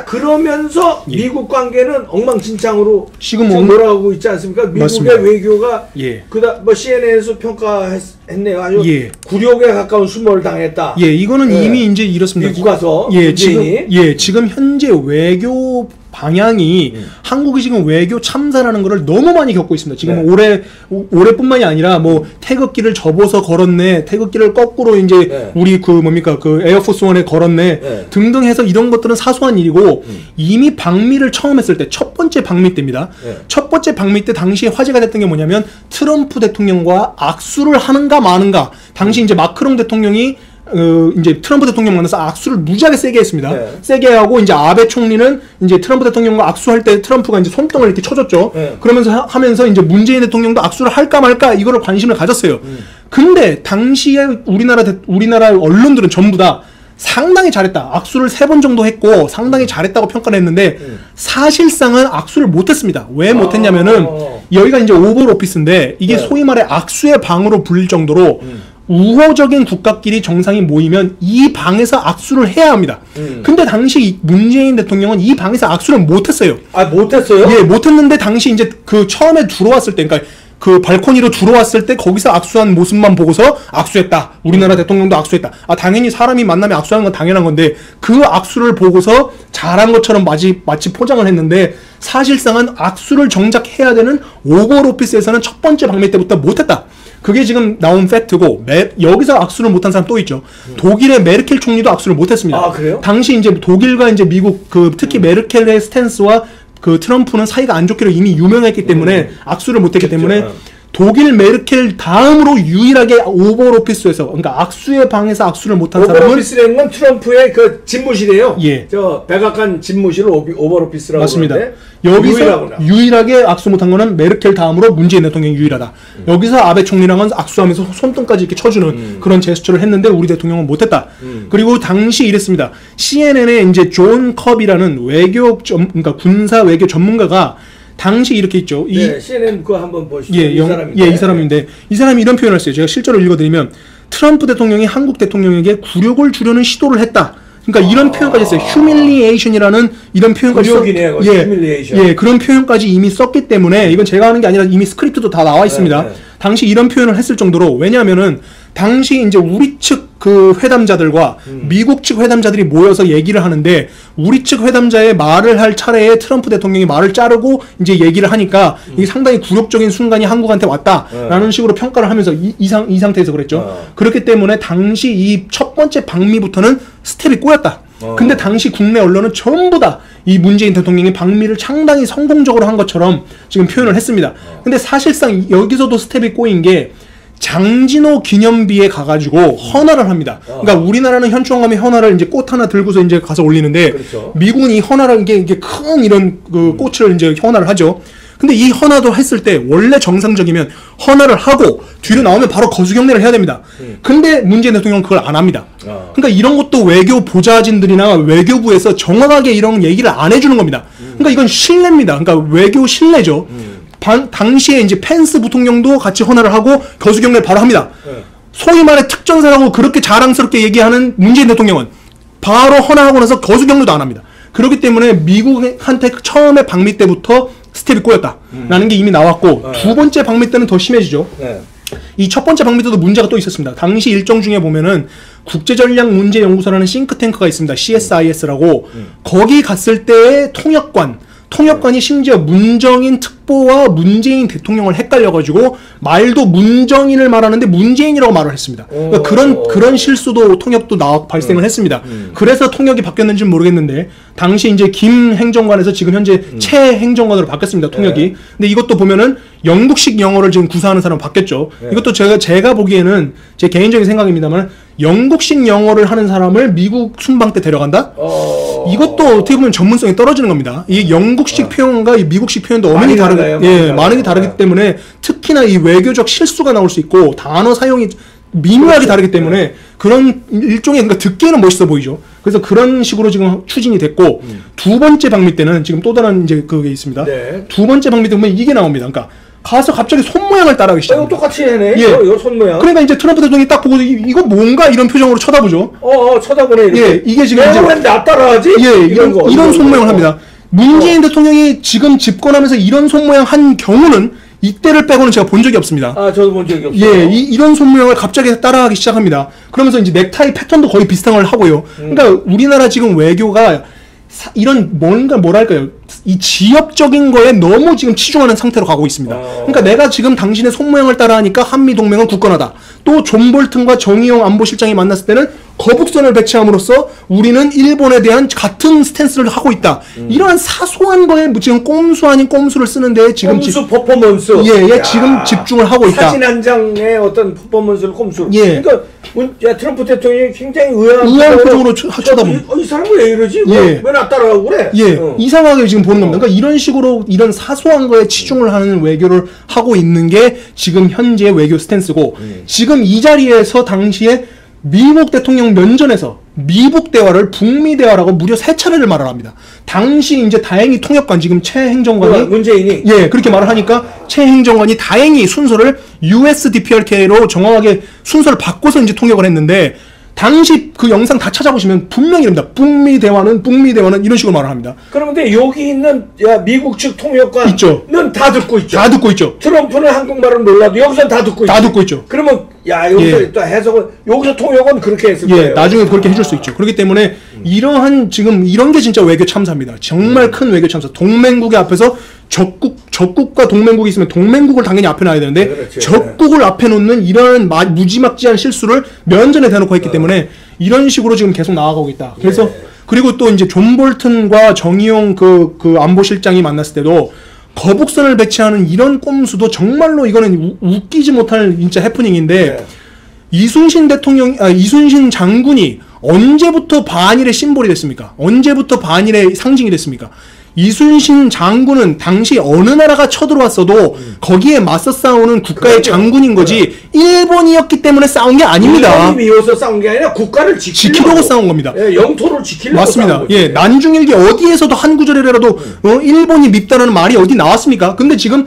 자, 그러면서 예. 미국 관계는 엉망진창으로 지금 돌아가고 있지 않습니까? 미국의 맞습니다. 외교가 예. 뭐 CNN에서 평가했네요. 아주 예. 굴욕에 가까운 수모를 당했다. 예, 이거는 예. 이미 이제 이렇습니다. 미국 가서 예, 문재인이. 지금 현재 외교 방향이 한국이 지금 외교 참사라는 거를 너무 많이 겪고 있습니다. 지금 올해뿐만이 아니라 뭐 태극기를 접어서 걸었네, 태극기를 거꾸로 이제 우리 그 뭡니까 그 에어포스 원에 걸었네 등등 해서 이런 것들은 사소한 일이고 이미 방미를 처음 했을 때 첫 번째 방미 때입니다. 첫 번째 방미 때 당시에 화제가 됐던 게 뭐냐면 트럼프 대통령과 악수를 하는가 마는가. 당시 이제 마크롱 대통령이 이제 트럼프 대통령 만나서 악수를 무지하게 세게 했습니다. 세게 하고 이제 아베 총리는 이제 트럼프 대통령과 악수할 때 트럼프가 이제 손등을 이렇게 쳐줬죠. 그러면서 하면서 이제 문재인 대통령도 악수를 할까 말까 이거를 관심을 가졌어요. 근데 당시에 우리나라 언론들은 전부 다 상당히 잘했다. 악수를 3번 정도 했고 상당히 잘했다고 평가를 했는데 사실상은 악수를 못했습니다. 왜 못했냐면은 여기가 이제 오벌 오피스인데 이게 소위 말해 악수의 방으로 불릴 정도로 우호적인 국가끼리 정상이 모이면 이 방에서 악수를 해야 합니다. 근데 당시 문재인 대통령은 이 방에서 악수를 못했어요. 아, 못했어요? 예, 못했는데 당시 이제 그 처음에 들어왔을 때, 그러니까 그 발코니로 들어왔을 때 거기서 악수한 모습만 보고서 악수했다. 우리나라 대통령도 악수했다. 아, 당연히 사람이 만나면 악수하는 건 당연한 건데 그 악수를 보고서 잘한 것처럼 마치 포장을 했는데 사실상은 악수를 정작 해야 되는 오벌 오피스에서는 첫 번째 방미 때부터 못했다. 그게 지금 나온 팩트고 여기서 악수를 못한 사람 또 있죠. 독일의 메르켈 총리도 악수를 못했습니다. 아, 그래요? 당시 이제 독일과 이제 미국 특히 메르켈의 스탠스와 그 트럼프는 사이가 안 좋기로 이미 유명했기 때문에 악수를 못했기 때문에 독일 메르켈 다음으로 유일하게 오벌 오피스에서 그러니까 악수의 방에서 악수를 못한 사람은 오벌 오피스라는 건 트럼프의 그 집무실이에요. 예. 저 백악관 집무실을 오벌 오피스라고 맞습니다. 그러는데 여기서 유일하구나. 유일하게 악수 못한 거는 메르켈 다음으로 문재인 대통령이 유일하다. 여기서 아베 총리랑은 악수하면서 손등까지 이렇게 쳐주는 그런 제스처를 했는데 우리 대통령은 못했다. 그리고 당시 이랬습니다. CNN의 이제 존 컵이라는 그러니까 군사 외교 전문가가 당시 이렇게 있죠. 네, CNN 그거 한번 보시죠. 이 사람인데 이 사람이 이런 표현을 했어요. 제가 실제로 읽어드리면 트럼프 대통령이 한국 대통령에게 굴욕을 주려는 시도를 했다. 그러니까 이런 표현까지 했어요. humiliation이라는 이런 표현까지 굴욕이네요. humiliation. 예, 그런 표현까지 이미 썼기 때문에 이건 제가 하는 게 아니라 이미 스크립트도 다 나와 있습니다. 당시 이런 표현을 했을 정도로 왜냐하면은 당시 이제 우리 측 그 회담자들과 미국 측 회담자들이 모여서 얘기를 하는데 우리 측 회담자의 말을 할 차례에 트럼프 대통령이 말을 자르고 이제 얘기를 하니까 이게 상당히 굴욕적인 순간이 한국한테 왔다라는 식으로 평가를 하면서 이 상태에서 그랬죠. 그렇기 때문에 당시 이 첫 번째 방미부터는 스텝이 꼬였다. 근데 당시 국내 언론은 전부 다 이 문재인 대통령이 방미를 상당히 성공적으로 한 것처럼 지금 표현을 했습니다. 근데 사실상 여기서도 스텝이 꼬인 게 장진호 기념비에 가가지고 헌화를 합니다. 그러니까 우리나라는 현충하면 헌화를 이제 꽃 하나 들고서 이제 가서 올리는데 그렇죠. 미국은 이 헌화를 이게 큰 이런 그 꽃을 이제 헌화를 하죠. 근데 이 헌화도 했을 때 원래 정상적이면 헌화를 하고 뒤로 나오면 바로 거수경례를 해야 됩니다. 근데 문재인 대통령은 그걸 안 합니다. 그러니까 이런 것도 외교 보좌진들이나 외교부에서 정확하게 이런 얘기를 안 해주는 겁니다. 그러니까 이건 신뢰입니다. 그러니까 외교 신뢰죠. 당시에 이제 펜스 부통령도 같이 헌화를 하고 거수경례를 바로 합니다. 소위 말해 특전사라고 그렇게 자랑스럽게 얘기하는 문재인 대통령은 바로 헌화하고 나서 거수경례도 안 합니다. 그렇기 때문에 미국한테 처음에 방미 때부터 스텝이 꼬였다라는 게 이미 나왔고 두 번째 방미 때는 더 심해지죠. 이 첫 번째 방미 때도 문제가 또 있었습니다. 당시 일정 중에 보면은 국제전략문제연구소라는 싱크탱크가 있습니다. CSIS라고 거기 갔을 때의 통역관이 심지어 문정인 특보와 문재인 대통령을 헷갈려가지고 말도 문정인을 말하는데 문재인이라고 말을 했습니다. 그러니까 그런 실수도 통역도 발생을 했습니다. 그래서 통역이 바뀌었는지는 모르겠는데 당시 이제 김 행정관에서 지금 현재 최 행정관으로 바뀌었습니다. 통역이. 근데 이것도 보면은 영국식 영어를 지금 구사하는 사람 바뀌었죠. 이것도 제가 보기에는 제 개인적인 생각입니다만 영국식 영어를 하는 사람을 미국 순방 때 데려간다? 이것도 어떻게 보면 전문성이 떨어지는 겁니다. 이 영국식 표현과 이 미국식 표현도 엄연히 많이 다르기 때문에 특히나 이 외교적 실수가 나올 수 있고 단어 사용이 미묘하게 다르기 때문에 그런 일종의 그러니까 듣기에는 멋있어 보이죠. 그래서 그런 식으로 지금 추진이 됐고 두 번째 방미 때는 지금 또 다른 이제 그게 있습니다. 두 번째 방미 때 보면 이게 나옵니다. 그러니까 가서 갑자기 손 모양을 따라하기 이거 시작합니다. 똑같이 해네. 예. 이거 손 모양. 그러니까 이제 트럼프 대통령이 딱 보고 이거 뭔가 이런 표정으로 쳐다보죠. 쳐다보네. 이렇게. 예, 이게 지금 이제 왜나 따라하지? 예, 이런 손 모양을 합니다. 문재인 대통령이 지금 집권하면서 이런 손 모양 한 경우는 이때를 빼고는 제가 본 적이 없습니다. 저도 본 적이 없어요. 예, 이런 손 모양을 갑자기 따라하기 시작합니다. 그러면서 이제 넥타이 패턴도 거의 비슷한 걸 하고요. 그러니까 우리나라 지금 외교가 이런 뭐랄까요, 이 지역적인 거에 너무 지금 치중하는 상태로 가고 있습니다. 그러니까 내가 지금 당신의 손 모양을 따라하니까 한미 동맹은 굳건하다. 또 존 볼튼과 정의용 안보실장이 만났을 때는 거북선을 배치함으로써 우리는 일본에 대한 같은 스탠스를 하고 있다. 이러한 사소한 거에 지금 꼼수 아닌 꼼수를 쓰는데 지금 꼼수 퍼포먼스. 지금 집중을 하고 있다. 사진 한 장의 어떤 퍼포먼스를 꼼수. 예. 그러니까 트럼프 대통령이 굉장히 의아한 표정으로 쳐다봅니다. 이 사람은 왜 이러지? 예. 왜 나 따라하고 그래? 예, 이상하게 지금 보는 겁니다. 그러니까 이런 식으로 이런 사소한 거에 치중을 하는 외교를 하고 있는 게 지금 현재 외교 스탠스고, 지금 이 자리에서 당시에 미국 대통령 면전에서 미북 대화를 북미 대화라고 무려 3차례를 말을 합니다. 당시 이제 다행히 통역관 지금 최 행정관이 문재인이 그렇게 말을 하니까 최 행정관이 다행히 순서를 USDPRK로 정확하게 순서를 바꿔서 이제 통역을 했는데, 당시 그 영상 다 찾아보시면 분명히 이릅니다. 북미 대화는 이런 식으로 말을 합니다. 그런데 여기 있는 미국 측 통역관은 있죠. 다 듣고 있죠. 다 듣고 있죠. 트럼프는 한국말은 몰라도 여기서 다 듣고 있죠. 다 듣고 있죠. 그러면 여기서 또 해석은 여기서 통역은 그렇게 했을 거예요. 나중에 그렇게 해줄 수 있죠. 그렇기 때문에 이러한 지금 이런 게 진짜 외교 참사입니다. 정말 큰 외교 참사. 동맹국의 앞에서 적국과 동맹국이 있으면 동맹국을 당연히 앞에 놔야 되는데, 그렇죠. 적국을 앞에 놓는 이런 무지막지한 실수를 면전에 대놓고 했기 때문에 이런 식으로 지금 계속 나아가고 있다. 그래서 그리고 또 이제 존 볼튼과 정의용 그 안보실장이 만났을 때도 거북선을 배치하는 이런 꼼수도 정말로 이거는 웃기지 못할 진짜 해프닝인데, 이순신 장군이 언제부터 반일의 심볼이 됐습니까? 언제부터 반일의 상징이 됐습니까? 이순신 장군은 당시 어느 나라가 쳐들어왔어도 거기에 맞서 싸우는 국가의 장군인 거지, 일본이었기 때문에 싸운 게 아닙니다. 일본이 미워서 싸운 게 아니라 국가를 지키려고 싸운 겁니다. 영토를 지키려고 맞습니다. 싸운 거지. 난중일기 어디에서도 한 구절이라도 일본이 밉다는 말이 어디 나왔습니까? 근데 지금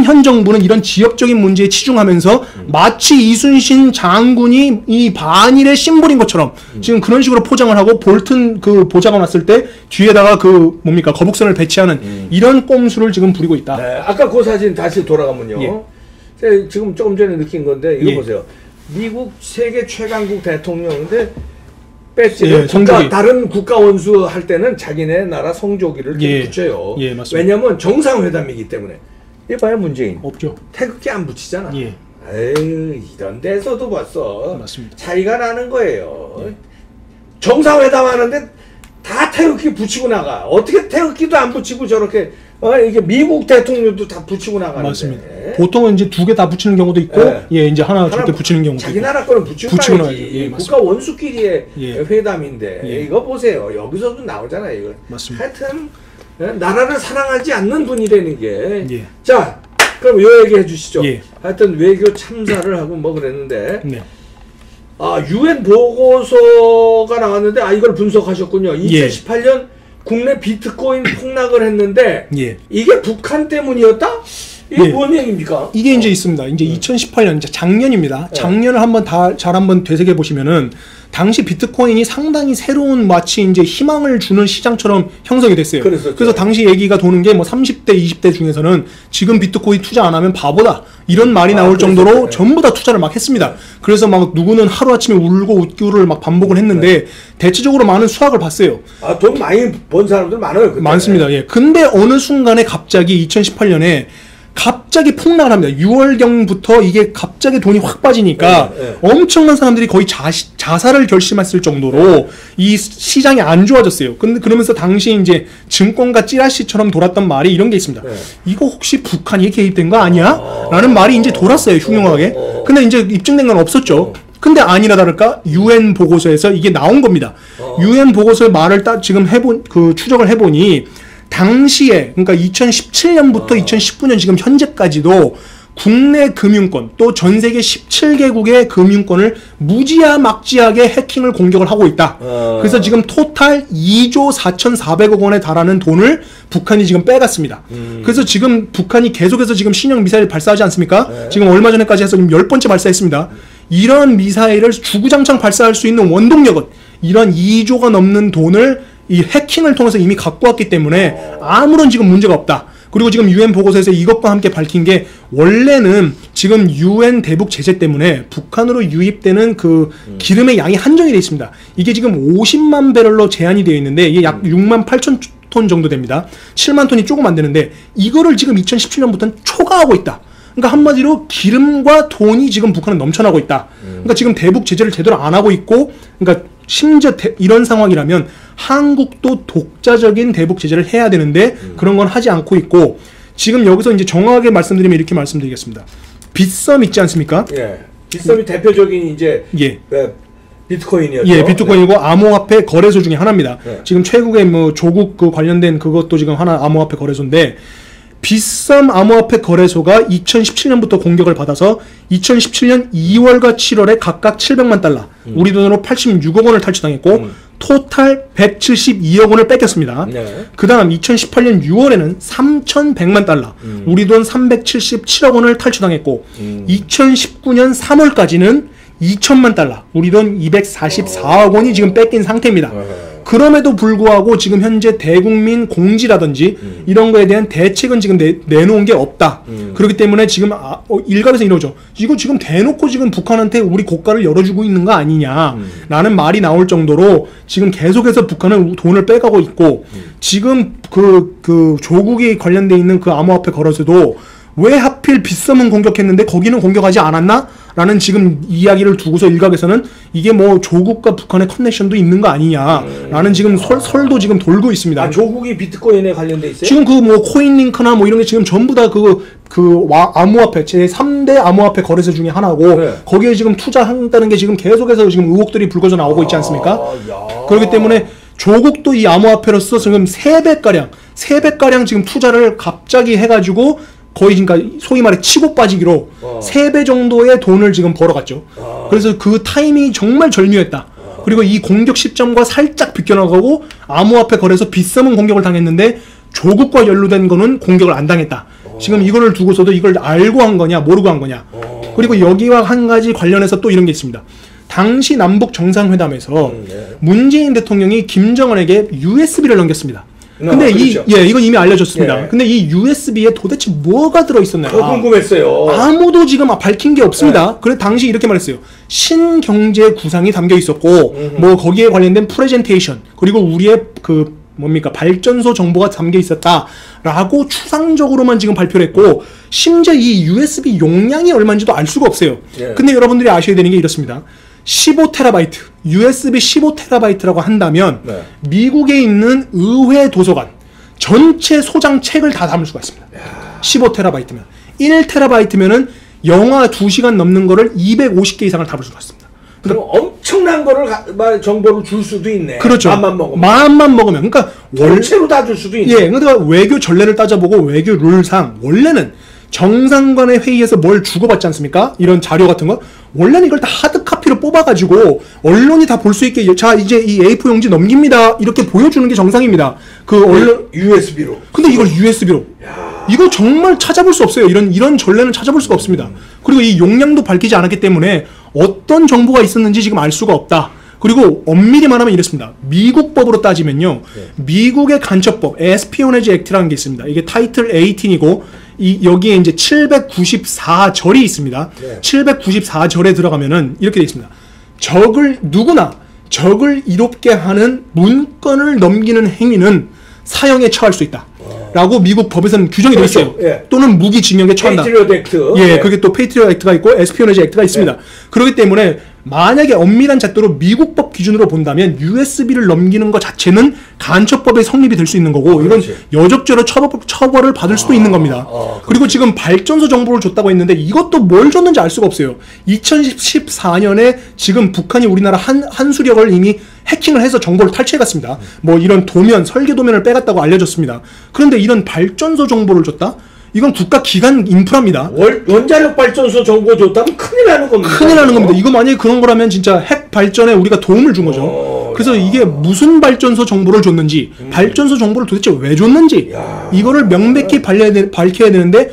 현 정부는 이런 지역적인 문제에 치중하면서 마치 이순신 장군이 이 반일의 심볼인 것처럼 지금 그런 식으로 포장을 하고, 볼튼 그 보좌관 왔을 때 뒤에다가 거북선을 배치하는 이런 꼼수를 지금 부리고 있다. 네, 아까 그 사진 다시 돌아가면요. 제가 지금 조금 전에 느낀 건데 이거 보세요. 미국 세계 최강국 대통령인데 배지를 다른 국가 원수 할 때는 자기네 나라 성조기를 붙여요. 맞습니다. 왜냐면 정상회담이기 때문에. 이봐요, 문재인. 없죠. 태극기 안 붙이잖아. 예. 에휴, 이런 데서도 봤어. 맞습니다. 차이가 나는 거예요. 정상회담 하는데 다 태극기 붙이고 나가. 어떻게 태극기도 안 붙이고 저렇게, 이게 미국 대통령도 다 붙이고 나가는데. 맞습니다. 보통은 이제 2개 다 붙이는 경우도 있고, 이제 하나 절대 붙이는 경우도 자기 있고. 나라 거는 붙이고 가야지. 국가 원수끼리의 회담인데. 이거 보세요. 여기서도 나오잖아요. 이거. 맞습니다. 하여튼, 나라를 사랑하지 않는 분이라는 게. 자, 그럼 요 얘기 해주시죠. 하여튼 외교 참사를 하고 뭐 그랬는데. UN 보고서가 나왔는데, 이걸 분석하셨군요. 2018년 국내 비트코인 폭락을 했는데, 이게 북한 때문이었다? 이게 뭔 얘기입니까? 이게 이제 있습니다. 이제 2018년, 이제 작년입니다. 작년을 한번 되새겨 보시면은, 당시 비트코인이 상당히 새로운 마치 이제 희망을 주는 시장처럼 형성이 됐어요. 그래서 당시 얘기가 도는 게 30대, 20대 중에서는 지금 비트코인 투자 안 하면 바보다, 이런 말이 나올 정도로 전부 다 투자를 막 했습니다. 그래서 막 누구는 하루아침에 울고 웃기를 막 반복을 했는데, 대체적으로 많은 수확을 봤어요. 돈 많이 번 사람들 많아요. 그때. 많습니다. 근데 어느 순간에 갑자기 2018년에 갑자기 폭락을 합니다. 6월경부터 이게 갑자기 돈이 확 빠지니까 엄청난 사람들이 거의 자살을 결심했을 정도로 이 시장이 안 좋아졌어요. 근데 그러면서 당시 이제 증권가 찌라시처럼 돌았던 말이 이런 게 있습니다. 이거 혹시 북한이 개입된 거 아니야? 라는 말이 이제 돌았어요, 흉흉하게. 근데 이제 입증된 건 없었죠. 근데 아니나 다를까 UN 보고서에서 이게 나온 겁니다. UN 보고서의 말을 지금 추적을 해보니, 당시에, 그러니까 2017년부터 2019년 지금 현재까지도 국내 금융권 또 전 세계 17개국의 금융권을 무지막지하게 해킹을 공격을 하고 있다. 그래서 지금 토탈 2조 4,400억 원에 달하는 돈을 북한이 지금 빼갔습니다. 그래서 지금 북한이 계속해서 지금 신형 미사일 발사하지 않습니까? 네. 지금 얼마 전에까지 해서 지금 10번째 발사했습니다. 이런 미사일을 주구장창 발사할 수 있는 원동력은 이런 2조가 넘는 돈을 이 해킹을 통해서 이미 갖고 왔기 때문에 아무런 지금 문제가 없다. 그리고 지금 UN 보고서에서 이것과 함께 밝힌 게 원래는 지금 UN 대북 제재 때문에 북한으로 유입되는 그 기름의 양이 한정이 되어 있습니다. 이게 지금 50만 배럴로 제한이 되어 있는데 이게 약 6만 8천 톤 정도 됩니다. 7만 톤이 조금 안 되는데 이거를 지금 2017년부터는 초과하고 있다. 그러니까 한마디로 기름과 돈이 지금 북한은 넘쳐나고 있다. 그러니까 지금 대북 제재를 제대로 안 하고 있고, 그러니까 심지어 이런 상황이라면 한국도 독자적인 대북 제재를 해야 되는데 그런 건 하지 않고 있고, 지금 여기서 이제 정확하게 말씀드리면 이렇게 말씀드리겠습니다. 빗썸 있지 않습니까? 예. 빗썸이 대표적인 이제 예. 비트코인이었죠. 예, 비트코인이고 네. 암호화폐 거래소 중에 하나입니다. 네. 지금 최국의 뭐 조국 그 관련된 그것도 지금 하나 암호화폐 거래소인데, 빗썸 암호화폐 거래소가 2017년부터 공격을 받아서 2017년 2월과 7월에 각각 700만 달러, 우리 돈으로 86억 원을 탈취당했고 토탈 172억 원을 뺏겼습니다. 네. 그 다음 2018년 6월에는 3,100만 달러, 우리 돈 377억 원을 탈취당했고 2019년 3월까지는 2천만 달러, 우리 돈 244억 원이 지금 뺏긴 상태입니다. 그럼에도 불구하고 지금 현재 대국민 공지라든지 이런 거에 대한 대책은 지금 내놓은 게 없다. 그렇기 때문에 지금 일각에서 이러죠. 이거 지금 대놓고 지금 북한한테 우리 고가를 열어주고 있는 거 아니냐라는 말이 나올 정도로 지금 계속해서 북한은 돈을 빼가고 있고, 지금 그 조국이 관련돼 있는 그 암호화폐 거래소도 왜 하필 빗썸은 공격했는데 거기는 공격하지 않았나? 라는 지금 이야기를 두고서 일각에서는 이게 뭐 조국과 북한의 커넥션도 있는 거 아니냐라는 지금 설도 지금 돌고 있습니다. 아, 조국이 비트코인에 관련돼 있어요? 지금 그 뭐 코인링크나 뭐 이런 게 지금 전부 다 암호화폐 제3대 암호화폐 거래소 중에 하나고, 네. 거기에 지금 투자한다는 게 지금 계속해서 지금 의혹들이 불거져 나오고 있지 않습니까? 그렇기 때문에 조국도 이 암호화폐로서 지금 3배가량 지금 투자를 갑자기 해가지고 거의 그러니까 소위 말해 치고 빠지기로 3배 정도의 돈을 지금 벌어갔죠. 그래서 그 타이밍이 정말 절묘했다. 그리고 이 공격 시점과 살짝 비껴나가고 암호화폐 거래소 빗썸은 공격을 당했는데 조국과 연루된 거는 공격을 안 당했다. 지금 이거를 두고서도 이걸 알고 한 거냐 모르고 한 거냐. 그리고 여기와 한 가지 관련해서 또 이런 게 있습니다. 당시 남북 정상회담에서 문재인 대통령이 김정은에게 USB를 넘겼습니다. 근데 그렇죠. 이건 이미 알려졌습니다. 예. 근데 이 USB에 도대체 뭐가 들어있었나요? 궁금했어요. 아무도 지금 밝힌 게 없습니다. 그래 당시 이렇게 말했어요. 신경제 구상이 담겨 있었고, 뭐 거기에 관련된 프레젠테이션, 그리고 우리의 발전소 정보가 담겨 있었다라고 추상적으로만 지금 발표를 했고, 심지어 이 USB 용량이 얼마인지도 알 수가 없어요. 예. 근데 여러분들이 아셔야 되는 게 이렇습니다. 15TB, USB 15TB라고 한다면 네. 미국에 있는 의회 도서관 전체 소장 책을 다 담을 수가 있습니다. 15TB면 1TB면은 영화 2시간 넘는 거를 250개 이상을 담을 수가 있습니다. 그럼 엄청난 거를 정보를 줄 수도 있네. 그렇죠. 마음만 먹으면. 그러니까 전체로 다 줄 수도 있네. 예, 그러니까 외교 전례를 따져보고 외교 룰상 원래는 정상간의 회의에서 뭘 주고받지 않습니까? 이런 자료 같은 거. 원래는 이걸 다 하드카피로 뽑아가지고 언론이 다 볼 수 있게, 자 이제 이 A4 용지 넘깁니다 이렇게 보여주는 게 정상입니다. 그 언론 USB로. 근데 이걸 USB로. 이거 정말 찾아볼 수 없어요. 이런 전례는 찾아볼 수가 없습니다. 그리고 이 용량도 밝히지 않았기 때문에 어떤 정보가 있었는지 지금 알 수가 없다. 그리고 엄밀히 말하면 이렇습니다. 미국 법으로 따지면요, 미국의 간첩법 에스피오네지 액트라는 게 있습니다. 이게 타이틀 18이고 여기에 이제 794절이 있습니다. 794절에 들어가면은 이렇게 돼 있습니다. 누구나 적을 이롭게 하는 문건을 넘기는 행위는 사형에 처할 수 있다. 라고 미국 법에서는 규정이 되어 있어요. 예. 또는 무기징역에 처한다. 페이트리엇 액트. 예, 그게 또 페이트리엇 액트가 있고 에스피오네지 액트가 있습니다. 그렇기 때문에 만약에 엄밀한 잣대로 미국 법 기준으로 본다면 USB를 넘기는 것 자체는 간첩법의 성립이 될 수 있는 거고, 이건 여적죄로 처벌을 받을 수도 있는 겁니다. 그리고 지금 발전소 정보를 줬다고 했는데 이것도 뭘 줬는지 알 수가 없어요. 2014년에 지금 북한이 우리나라 한수력을 이미 해킹을 해서 정보를 탈취해갔습니다. 뭐 이런 설계 도면을 빼갔다고 알려졌습니다. 그런데 이런 발전소 정보를 줬다? 이건 국가 기관 인프라입니다. 원자력 발전소 정보 줬다면 큰일 나는 겁니다. 큰일 나는 겁니다. 이거 만약에 그런 거라면 진짜 핵 발전에 우리가 도움을 준 거죠. 그래서 이게 무슨 발전소 정보를 줬는지, 발전소 정보를 도대체 왜 줬는지, 이거를 명백히 밝혀야 되는데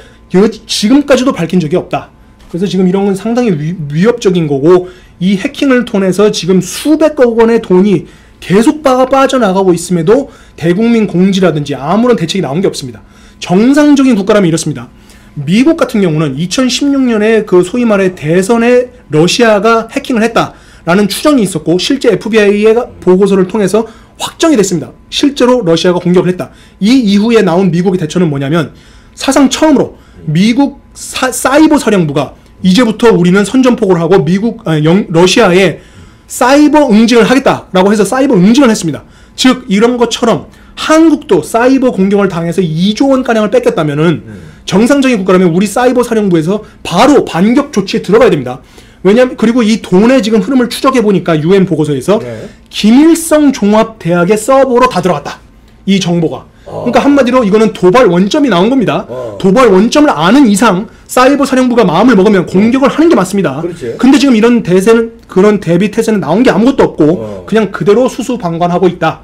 지금까지도 밝힌 적이 없다. 그래서 지금 이런 건 상당히 위협적인 거고, 이 해킹을 통해서 지금 수백억 원의 돈이 계속 빠져나가고 있음에도 대국민 공지라든지 아무런 대책이 나온 게 없습니다. 정상적인 국가라면 이렇습니다. 미국 같은 경우는 2016년에 그 소위 말해 대선에 러시아가 해킹을 했다라는 추정이 있었고, 실제 FBI의 보고서를 통해서 확정이 됐습니다. 실제로 러시아가 공격을 했다. 이 이후에 나온 미국의 대처는 뭐냐면, 사상 처음으로 미국 사이버 사령부가 이제부터 우리는 선전포고를 하고 러시아에 사이버 응징을 하겠다라고 해서 사이버 응징을 했습니다. 즉 이런 것처럼 한국도 사이버 공격을 당해서 2조 원가량을 뺏겼다면은 정상적인 국가라면 우리 사이버 사령부에서 바로 반격 조치에 들어가야 됩니다. 왜냐면 그리고 이 돈의 지금 흐름을 추적해 보니까 UN 보고서에서 김일성 종합대학의 서버로 다 들어갔다. 이 정보가. 그러니까 한마디로 이거는 도발 원점이 나온 겁니다. 도발 원점을 아는 이상 사이버 사령부가 마음을 먹으면 공격을 하는 게 맞습니다. 그렇지. 근데 지금 이런 그런 대비 태세는 나온 게 아무것도 없고 그냥 그대로 수수방관하고 있다.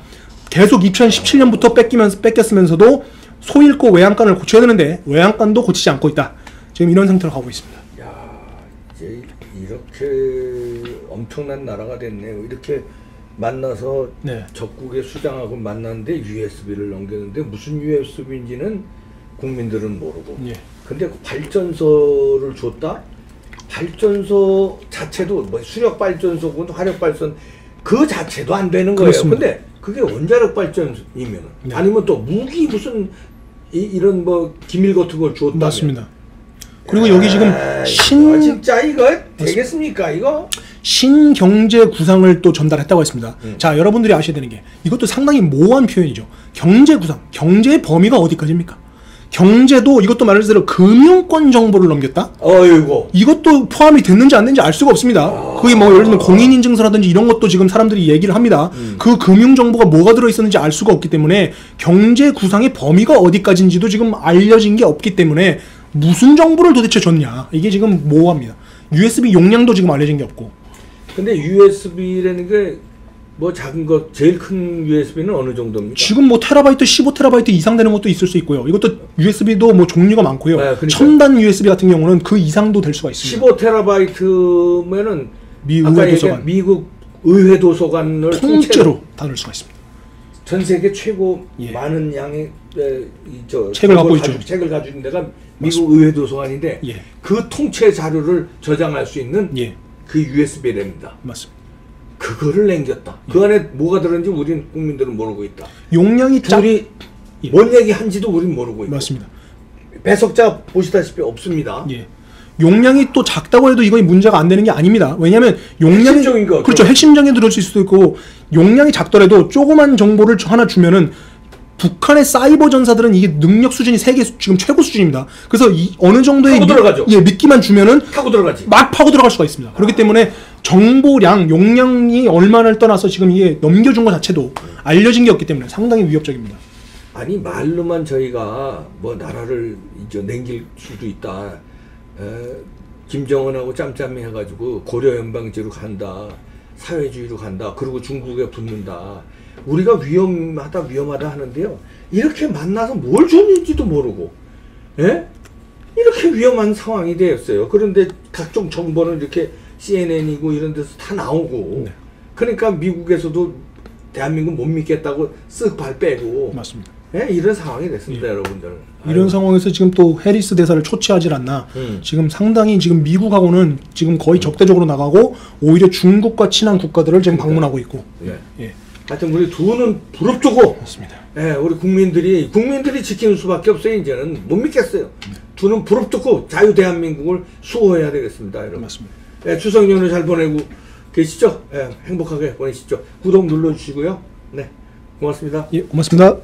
계속 2017년부터 뺏겼으면서도 소잃고 외양간을 고쳐야 되는데 외양간도 고치지 않고 있다. 지금 이런 상태로 가고 있습니다. 야, 이제 이렇게 엄청난 나라가 됐네요. 이렇게 만나서 적국의 수장하고 만났는데 USB를 넘겼는데 무슨 USB인지는 국민들은 모르고. 근데 그 발전소를 줬다? 발전소 자체도 뭐 수력 발전소군 화력 발전 그 자체도 안 되는 거예요. 그렇습니다. 근데 그게 원자력 발전이면 아니면 또 무기 무슨 이런 뭐 기밀 같은 걸 줬다면. 맞습니다. 그리고 여기 지금 진짜 이거 되겠습니까 이거? 신경제 구상을 또 전달했다고 했습니다. 자, 여러분들이 아셔야 되는 게 이것도 상당히 모호한 표현이죠. 경제 구상, 경제의 범위가 어디까지입니까? 경제도 이것도 말해서 금융권 정보를 넘겼다? 어이고. 이것도 포함이 됐는지 안 됐는지 알 수가 없습니다. 그게 뭐 예를 들면 공인인증서라든지 이런 것도 지금 사람들이 얘기를 합니다. 그 금융 정보가 뭐가 들어있었는지 알 수가 없기 때문에 경제 구상의 범위가 어디까지인지도 지금 알려진 게 없기 때문에 무슨 정보를 도대체 줬냐? 이게 지금 모호합니다. USB 용량도 지금 알려진 게 없고. 근데 USB라는 게 뭐 작은 것 제일 큰 USB는 어느 정도입니까? 지금 뭐 테라바이트 15테라바이트 이상 되는 것도 있을 수 있고요. 이것도 USB도 뭐 종류가 많고요. 그러니까. 첨단 USB 같은 경우는 그 이상도 될 수가 있습니다. 15테라바이트면은 미국 의회 도서관을 통째로 다룰 수가 있습니다. 전 세계 최고 많은 양의 책을 갖고 있죠. 책을 가지고 있는 데가 미국 의회 도서관인데 그 통째 자료를 저장할 수 있는 그 USB랍니다. 맞습니다. 그거를 남겼다. 그 안에 뭐가 들었는지 우린 국민들은 모르고 있다. 용량이 둘이 뭔 얘기 한지도 우린 모르고 있고. 맞습니다. 배석자 보시다시피 없습니다. 용량이 또 작다고 해도 이건 문제가 안 되는 게 아닙니다. 왜냐하면 용량이 핵심적인 거 그렇죠. 핵심적인 들어올 수도 있고 용량이 작더라도 조그만 정보를 하나 주면은 북한의 사이버 전사들은 이게 능력 수준이 세계 지금 최고 수준입니다. 그래서 어느 정도의 미끼만 주면은 타고 들어가지. 막 파고 들어갈 수가 있습니다. 그렇기 때문에 정보량, 용량이 얼마를 떠나서 지금 이게 넘겨준 것 자체도 알려진 게 없기 때문에 상당히 위협적입니다. 아니 말로만 저희가 뭐 나라를 이제 남길 수도 있다. 김정은하고 짬짬이 해가지고 고려 연방제로 간다. 사회주의로 간다. 그리고 중국에 붙는다. 우리가 위험하다 하는데요. 이렇게 만나서 뭘 줬는지도 모르고 이렇게 위험한 상황이 되었어요. 그런데 각종 정보는 이렇게 CNN이고 이런 데서 다 나오고 그러니까 미국에서도 대한민국 못 믿겠다고 쓱 발 빼고 맞습니다. 이런 상황이 됐습니다. 여러분들. 이런 상황에서 지금 또 해리스 대사를 초치하질 않나. 지금 상당히 지금 미국하고는 지금 거의 적대적으로 나가고 오히려 중국과 친한 국가들을 지금 방문하고 있고. 하여튼 우리 두 눈 부릅뜨고 맞습니다. 우리 국민들이 지키는 수밖에 없어요. 이제는 못 믿겠어요. 두 눈 부릅뜨고 자유 대한민국을 수호해야 되겠습니다. 여러분. 맞습니다. 추석 연휴 잘 보내고 계시죠? 행복하게 보내시죠. 구독 눌러주시고요. 네, 고맙습니다. 고맙습니다.